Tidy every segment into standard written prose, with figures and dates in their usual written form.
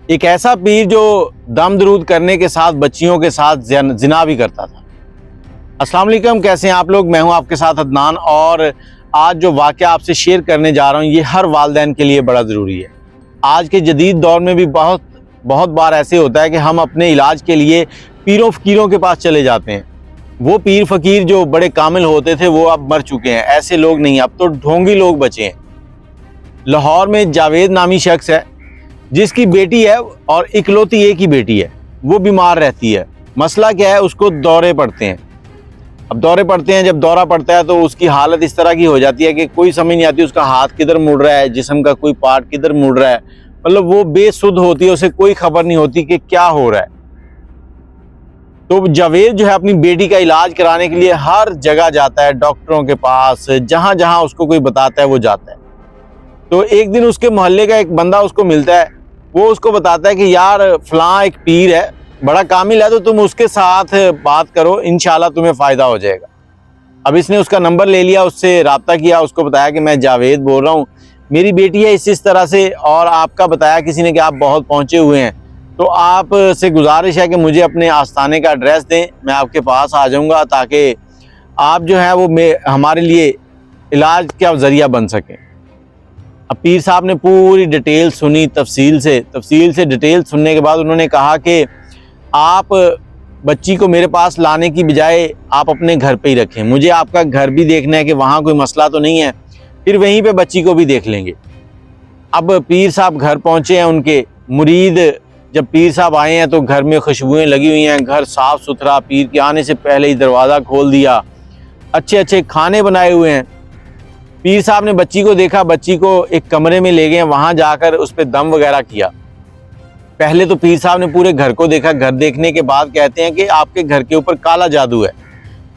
एक ऐसा पीर जो दम दरूद करने के साथ बच्चियों के साथ जिना भी करता था। अस्सलाम वालेकुम, कैसे हैं आप लोग? मैं हूं आपके साथ अदनान और आज जो वाक़या आपसे शेयर करने जा रहा हूं ये हर वालिदैन के लिए बड़ा ज़रूरी है। आज के जदीद दौर में भी बहुत बार ऐसे होता है कि हम अपने इलाज के लिए पीरों फ़कीरों के पास चले जाते हैं। वो पीर फ़कीर जो बड़े कामिल होते थे वो अब मर चुके हैं, ऐसे लोग नहीं, अब तो ढोंगी लोग बचे हैं। लाहौर में जावेद नामी शख्स है जिसकी बेटी है और इकलौती एक ही बेटी है, वो बीमार रहती है। मसला क्या है, उसको दौरे पड़ते हैं। अब दौरे पड़ते हैं, जब दौरा पड़ता है तो उसकी हालत इस तरह की हो जाती है कि कोई समझ नहीं आती उसका हाथ किधर मुड़ रहा है, जिस्म का कोई पार्ट किधर मुड़ रहा है, मतलब वो बेसुध होती है, उसे कोई खबर नहीं होती कि क्या हो रहा है। तो जावेद जो है अपनी बेटी का इलाज कराने के लिए हर जगह जाता है, डॉक्टरों के पास, जहाँ जहाँ उसको कोई बताता है वो जाता है। तो एक दिन उसके मोहल्ले का एक बंदा उसको मिलता है, वो उसको बताता है कि यार फलां एक पीर है, बड़ा कामिल है, तो तुम उसके साथ बात करो, इंशाल्लाह तुम्हें फ़ायदा हो जाएगा। अब इसने उसका नंबर ले लिया, उससे रब्ता किया, उसको बताया कि मैं जावेद बोल रहा हूँ, मेरी बेटी है इस तरह से, और आपका बताया किसी ने कि आप बहुत पहुँचे हुए हैं, तो आप से गुजारिश है कि मुझे अपने आस्थाने का एड्रेस दें, मैं आपके पास आ जाऊँगा ताकि आप जो है वो हमारे लिए इलाज का ज़रिया बन सकें। अब पीर साहब ने पूरी डिटेल सुनी, तफसील से डिटेल सुनने के बाद उन्होंने कहा कि आप बच्ची को मेरे पास लाने की बजाय आप अपने घर पे ही रखें, मुझे आपका घर भी देखना है कि वहाँ कोई मसला तो नहीं है, फिर वहीं पे बच्ची को भी देख लेंगे। अब पीर साहब घर पहुँचे हैं, उनके मुरीद जब पीर साहब आए हैं तो घर में खुशबुएँ लगी हुई हैं, घर साफ़ सुथरा, पीर के आने से पहले ही दरवाज़ा खोल दिया, अच्छे अच्छे खाने बनाए हुए हैं। पीर साहब ने बच्ची को देखा, बच्ची को एक कमरे में ले गए, वहाँ जाकर उस पर दम वगैरह किया। पहले तो पीर साहब ने पूरे घर को देखा, घर देखने के बाद कहते हैं कि आपके घर के ऊपर काला जादू है,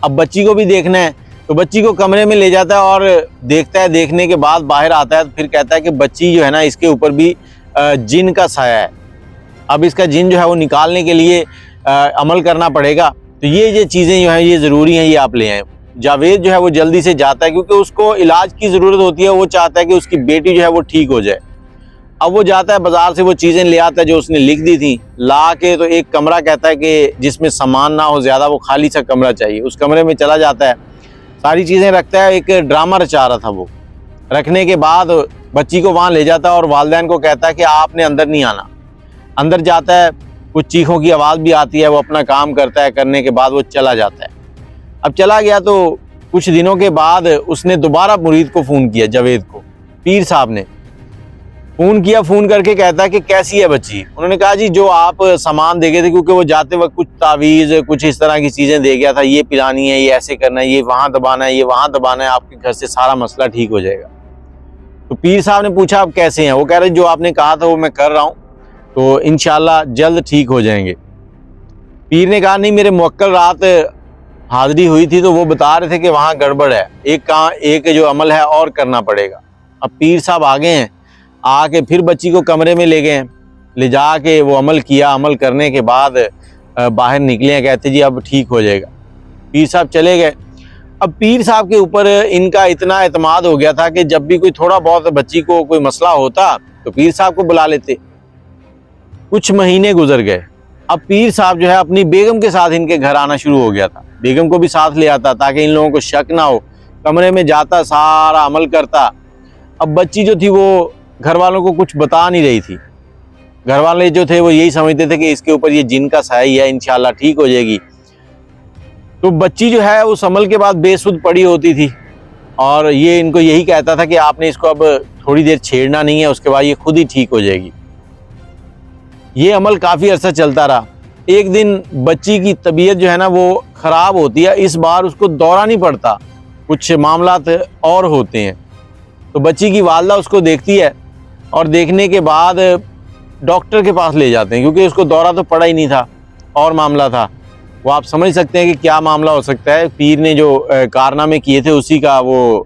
अब बच्ची को भी देखना है। तो बच्ची को कमरे में ले जाता है और देखता है, देखने के बाद बाहर आता है तो फिर कहता है कि बच्ची जो है ना, इसके ऊपर भी जिन का साया है, अब इसका जिन जो है वो निकालने के लिए अमल करना पड़ेगा। तो ये चीज़ें जो हैं ये ज़रूरी हैं, ये आप ले आएँ। जावेद जो है वो जल्दी से जाता है क्योंकि उसको इलाज की ज़रूरत होती है, वो चाहता है कि उसकी बेटी जो है वो ठीक हो जाए। अब वो जाता है बाज़ार से वो चीज़ें ले आता है जो उसने लिख दी थी, ला के तो एक कमरा कहता है कि जिसमें सामान ना हो ज़्यादा, वो खाली सा कमरा चाहिए, उस कमरे में चला जाता है, सारी चीज़ें रखता है। एक ड्रामा रचा रहा था वो, रखने के बाद बच्ची को वहाँ ले जाता है और वालिदैन को कहता है कि आपने अंदर नहीं आना। अंदर जाता है, कुछ चीखों की आवाज़ भी आती है, वो अपना काम करता है, करने के बाद वो चला जाता है। अब चला गया तो कुछ दिनों के बाद उसने दोबारा मुरीद को फ़ोन किया, जावेद को, पीर साहब ने फ़ोन किया। फ़ोन करके कहता है कि कैसी है बच्ची? उन्होंने कहा जी जो आप सामान दे गए थे, क्योंकि वो जाते वक्त कुछ तावीज़, कुछ इस तरह की चीज़ें दे गया था, ये पिलानी है, ये ऐसे करना है, ये वहाँ दबाना है, ये वहाँ दबाना है, आपके घर से सारा मसला ठीक हो जाएगा। तो पीर साहब ने पूछा आप कैसे हैं? वो कह रहे जो आपने कहा था वो मैं कर रहा हूँ, तो इंशाल्लाह जल्द ठीक हो जाएंगे। पीर ने कहा नहीं, मेरे मुवक्किल रात हाज़री हुई थी तो वो बता रहे थे कि वहाँ गड़बड़ है, एक जो अमल है और करना पड़ेगा। अब पीर साहब आ गए हैं, आके फिर बच्ची को कमरे में ले गए, ले जा के वो अमल किया। अमल करने के बाद बाहर निकले हैं, कहते जी अब ठीक हो जाएगा। पीर साहब चले गए। अब पीर साहब के ऊपर इनका इतना एतमाद हो गया था कि जब भी कोई थोड़ा बहुत बच्ची को कोई मसला होता तो पीर साहब को बुला लेते। कुछ महीने गुजर गए। अब पीर साहब जो है अपनी बेगम के साथ इनके घर आना शुरू हो गया था, बेगम को भी साथ ले आता ताकि इन लोगों को शक ना हो। कमरे में जाता, सारा अमल करता। अब बच्ची जो थी वो घर वालों को कुछ बता नहीं रही थी, घर वाले जो थे वो यही समझते थे कि इसके ऊपर ये जिन का साया ही है, इंशाल्लाह ठीक हो जाएगी। तो बच्ची जो है उस अमल के बाद बेसुध पड़ी होती थी और ये इनको यही कहता था कि आपने इसको अब थोड़ी देर छेड़ना नहीं है, उसके बाद ये खुद ही ठीक हो जाएगी। ये अमल काफ़ी अर्सा चलता रहा। एक दिन बच्ची की तबीयत जो है ना वो ख़राब होती है, इस बार उसको दौरा नहीं पड़ता, कुछ मामलात और होते हैं। तो बच्ची की वालदा उसको देखती है और देखने के बाद डॉक्टर के पास ले जाते हैं, क्योंकि उसको दौरा तो पड़ा ही नहीं था और मामला था। वो आप समझ सकते हैं कि क्या मामला हो सकता है। पीर ने जो कारनामे किए थे उसी का वो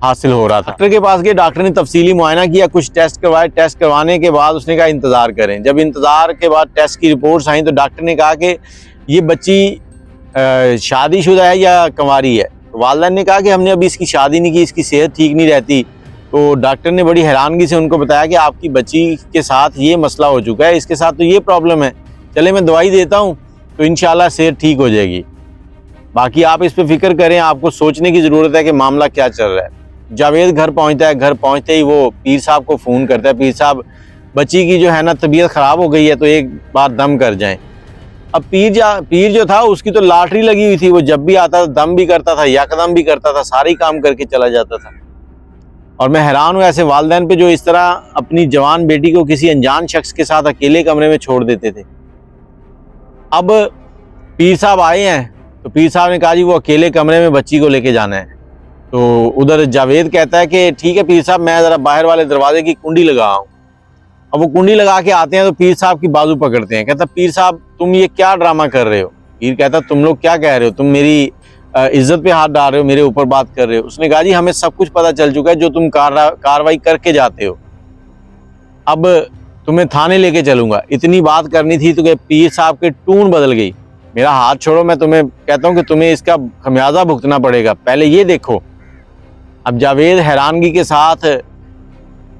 हासिल हो रहा था। डॉक्टर के पास गए, डॉक्टर ने तफसीली मुआयना किया, कुछ टेस्ट करवाए। टेस्ट करवाने के बाद उसने कहा इंतज़ार करें। जब इंतज़ार के बाद टेस्ट की रिपोर्ट्स आई तो डॉक्टर ने कहा कि ये बच्ची शादीशुदा है या कंवारी है। वालिदैन ने कहा कि हमने अभी इसकी शादी नहीं की, इसकी सेहत ठीक नहीं रहती, तो डॉक्टर ने बड़ी हैरानगी से उनको बताया कि आपकी बच्ची के साथ ये मसला हो चुका है, इसके साथ तो ये प्रॉब्लम है, चले मैं दवाई देता हूँ तो इंशाल्लाह सेहत ठीक हो जाएगी। बाकी आप इस पर फिक्र करें, आपको सोचने की ज़रूरत है कि मामला क्या चल रहा है। जावेद घर पहुँचता है, घर पहुँचते ही वो पीर साहब को फ़ोन करता है, पीर साहब बच्ची की जो है ना तबीयत ख़राब हो गई है, तो एक बार दम कर जाएं। अब पीर जो था उसकी तो लॉटरी लगी हुई थी, वो जब भी आता था दम भी करता था, यकदम भी करता था, सारे काम करके चला जाता था। और मैं हैरान हूँ ऐसे वालिदैन पे जो इस तरह अपनी जवान बेटी को किसी अनजान शख्स के साथ अकेले कमरे में छोड़ देते थे। अब पीर साहब आए हैं तो पीर साहब ने कहा जी वो अकेले कमरे में बच्ची को लेके जाना है। तो उधर जावेद कहता है कि ठीक है पीर साहब, मैं ज़रा बाहर वाले दरवाजे की कुंडी लगाऊँ। अब वो कुंडी लगा के आते हैं तो पीर साहब की बाजू पकड़ते हैं। कहता पीर साहब तुम ये क्या ड्रामा कर रहे हो? पीर कहता तुम लोग क्या कह रहे हो, तुम मेरी इज्जत पे हाथ डाल रहे हो, मेरे ऊपर बात कर रहे हो। उसने कहा जी हमें सब कुछ पता चल चुका है जो तुम कार्रवाई करके जाते हो, अब तुम्हें थाने लेके चलूंगा। इतनी बात करनी थी तो पीर साहब की टून बदल गई। मेरा हाथ छोड़ो, मैं तुम्हें कहता हूँ कि तुम्हें इसका खमियाजा भुगतना पड़ेगा, पहले ये देखो। अब जावेद हैरानगी के साथ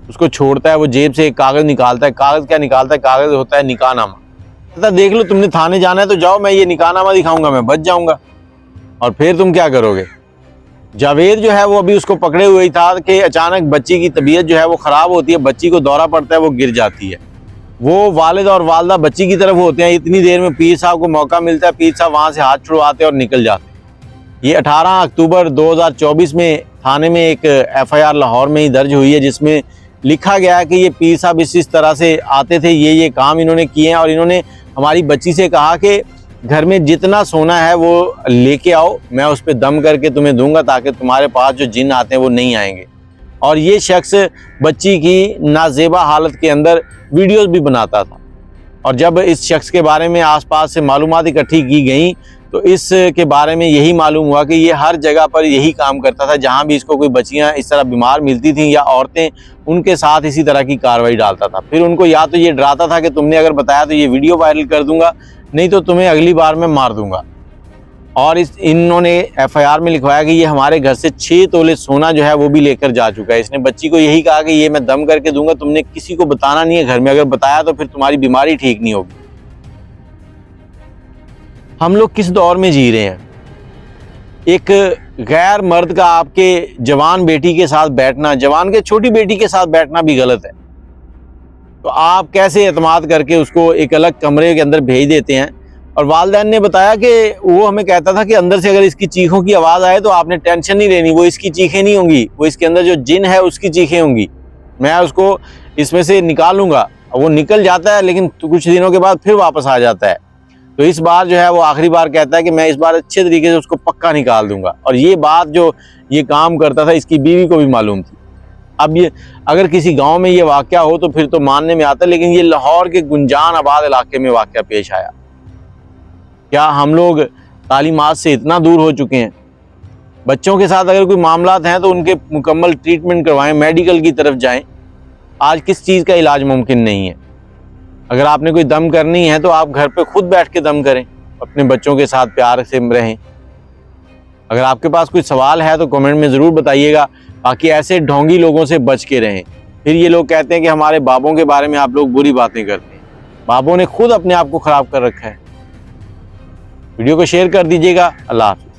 उसको छोड़ता है, वो जेब से एक कागज़ निकालता है। कागज़ क्या निकालता है? कागज़ होता है निकाहनामा। कहता देख लो तुमने थाने जाना है तो जाओ, मैं ये निकाहनामा दिखाऊंगा, मैं बच जाऊंगा और फिर तुम क्या करोगे? जावेद जो है वो अभी उसको पकड़े हुए ही था कि अचानक बच्ची की तबीयत जो है वो ख़राब होती है, बच्ची को दौरा पड़ता है, वो गिर जाती है। वो वालिद और वालदा बच्ची की तरफ होते हैं। इतनी देर में पीर साहब को मौका मिलता है, पीर साहब वहाँ से हाथ छुड़वाते और निकल जाते हैं। ये 18 अक्टूबर 2024 में थाने में एक FIR लाहौर में ही दर्ज हुई है, जिसमें लिखा गया है कि ये पीर साहब इस तरह से आते थे, ये काम इन्होंने किए हैं और इन्होंने हमारी बच्ची से कहा कि घर में जितना सोना है वो लेके आओ, मैं उस पर दम करके तुम्हें दूंगा ताकि तुम्हारे पास जो जिन आते हैं वो नहीं आएंगे। और ये शख्स बच्ची की नाजेबा हालत के अंदर वीडियोस भी बनाता था। और जब इस शख्स के बारे में आसपास से मालूमात इकट्ठी की गई तो इसके बारे में यही मालूम हुआ कि ये हर जगह पर यही काम करता था। जहाँ भी इसको कोई बच्चियाँ इस तरह बीमार मिलती थीं या औरतें, उनके साथ इसी तरह की कार्रवाई डालता था। फिर उनको या तो ये डराता था कि तुमने अगर बताया तो ये वीडियो वायरल कर दूंगा, नहीं तो तुम्हें अगली बार मैं मार दूंगा। और इन्होंने FIR में लिखवाया कि ये हमारे घर से 6 तोले सोना जो है वो भी लेकर जा चुका है। इसने बच्ची को यही कहा कि ये मैं दम करके दूंगा, तुमने किसी को बताना नहीं है घर में, अगर बताया तो फिर तुम्हारी बीमारी ठीक नहीं होगी। हम लोग किस दौर में जी रहे हैं? एक गैर मर्द का आपके जवान बेटी के साथ बैठना, जवान के छोटी बेटी के साथ बैठना भी गलत है। तो आप कैसे एतमाद करके उसको एक अलग कमरे के अंदर भेज देते हैं? और वालिदैन ने बताया कि वो हमें कहता था कि अंदर से अगर इसकी चीखों की आवाज़ आए तो आपने टेंशन नहीं लेनी, वो इसकी चीखें नहीं होंगी, वो इसके अंदर जो जिन है उसकी चीखें होंगी, मैं उसको इसमें से निकालूंगा। वो निकल जाता है लेकिन कुछ दिनों के बाद फिर वापस आ जाता है। तो इस बार जो है वो आखिरी बार कहता है कि मैं इस बार अच्छे तरीके से उसको पक्का निकाल दूंगा। और ये बात जो ये काम करता था इसकी बीवी को भी मालूम थी। अब ये अगर किसी गांव में ये वाक़या हो तो फिर तो मानने में आता, लेकिन ये लाहौर के गुंजान आबाद इलाके में वाक़या पेश आया। क्या हम लोग तालीमात से इतना दूर हो चुके हैं? बच्चों के साथ अगर कोई मामलात हैं तो उनके मुकम्मल ट्रीटमेंट करवाएं, मेडिकल की तरफ जाएं। आज किस चीज़ का इलाज मुमकिन नहीं है? अगर आपने कोई दम करनी है तो आप घर पे खुद बैठ के दम करें, अपने बच्चों के साथ प्यार से रहें। अगर आपके पास कोई सवाल है तो कमेंट में ज़रूर बताइएगा। बाकी ऐसे ढोंगी लोगों से बच के रहें। फिर ये लोग कहते हैं कि हमारे बाबों के बारे में आप लोग बुरी बातें करते हैं। बाबों ने खुद अपने आप को ख़राब कर रखा है। वीडियो को शेयर कर दीजिएगा। अल्लाह हाफ़िज़।